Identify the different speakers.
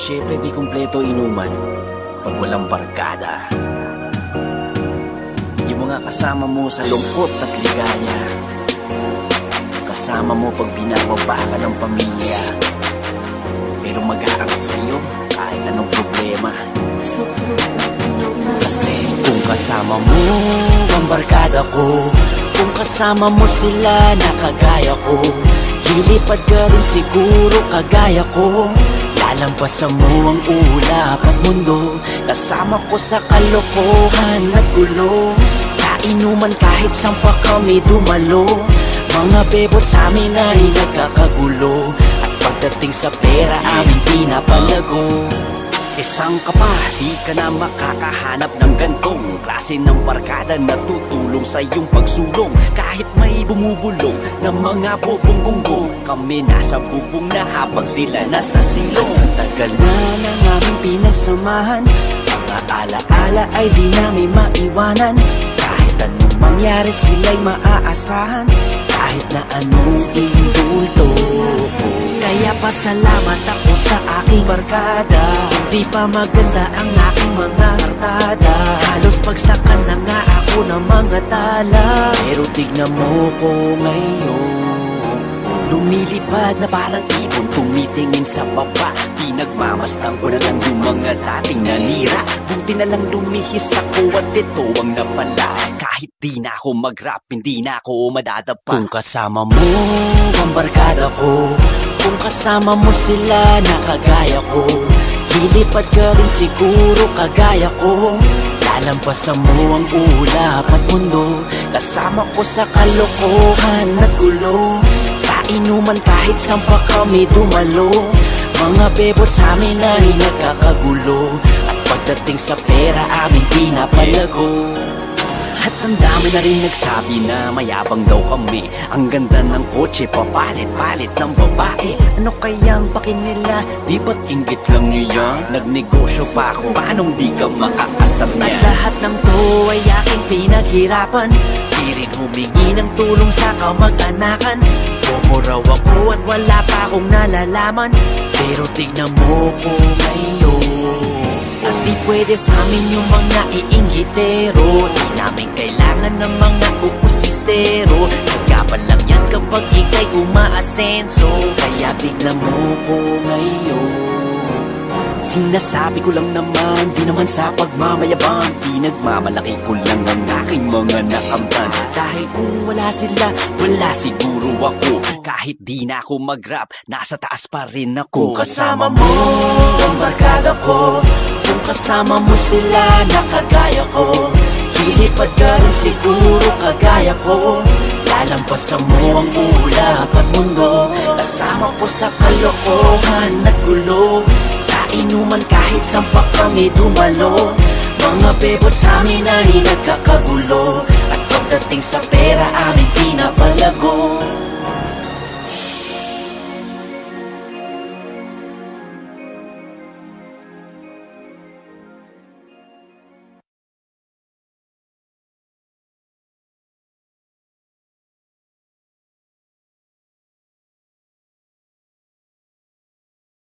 Speaker 1: Syempre di kumpleto inuman pag walang barkada. Yung mga kasama mo sa lungkot at ligaya, kasama mo pag binababa ka ng pamilya, pero mag-aangat sa'yo kahit anong problema. Kasi kung kasama mo ang barkada ko, kung kasama mo sila na kagaya ko, lilipad ka rin siguro kagaya ko. Lalampasan mo ang ulap at mundo, kasama ko sa kalokohan at gulo. Sa inuman kahit saan pa kami dumalo, mga bebot sa amin ay nagkakagulo. At pagdating sa pera aming pinapalago. Isang ka pa, di ka na makakahanap ng gantong klase ng barkada na tutulong sa iyong pagsulong. Kahit may bumubulong ng mga bobong gunggong, kami nasa bubong na habang sila nasa silong. Sa tagal na ng aming pinagsamahan, mga alaala ay di namin maiwanan. Kahit anong mangyari sila'y maaasahan, kahit na anong indulto. Kaya pasalamat ako sa aking barkada. Di pa maganda ang aking mga kartada, halos pagsakan na nga ako ng mga tala. Pero tignan mo ko ngayon, lumilipad na parang ibon, tumitingin sa baba. Pinagmamastan ko na lang yung mga dating nanira. Buti na lang lumihis ako at ito ang napala. Kahit di na ako mag-rap, hindi na ako madadapa. Kung kasama mo ang barkada ko, kung kasama mo sila na kagaya ko, lilipad ka rin siguro kagaya ko. Lalampasan mo ang ulap at mundo, kasama ko sa kalokohan at gulo. Sa inuman kahit saan pa kami dumalo, mga bebot sa amin ay nagkakagulo. At pagdating sa pera aming pinapalago. At ang dami na rin nagsabi na mayabang daw kami. Ang ganda ng kotse, papalit-palit ng babae. Ano kayang pakin nila? Di ba't inggit lang niya? Nagnegosyo pa ako, paanong di ka maaasar niya? At lahat ng to ay aking pinaghirapan. Di rin humingi ng tulong sa kamag-anakan. Bobo raw ako at wala pa akong nalalaman. Pero tignan mo ko ngayon. At di pwede sa amin yung mga iinggitero. Di namin kailangan ng mga upusisero. Sagapa lang yan kapag ika'y umaasenso. Kaya tignan mo ko ngayon. Sinasabi ko lang naman, di naman sa pagmamayabang. Di nagmamalaki ko lang ang aking mga nakamtan. Dahil kung wala sila, wala siguro ako. Kahit di na ako mag-rap, nasa taas pa rin ako. Kung kasama mo ang barkada ko, kung kasama mo sila na kagaya ko, lilipad ka rin siguro kagaya ko. Lalampasan mo ang ulap at mundo, kasama ko sa kalokohan at gulo. Sa inuman kahit saan pa kami dumalo, mga bebot sa amin ay nagkakagulo. At pagdating sa pera aming pinapalago.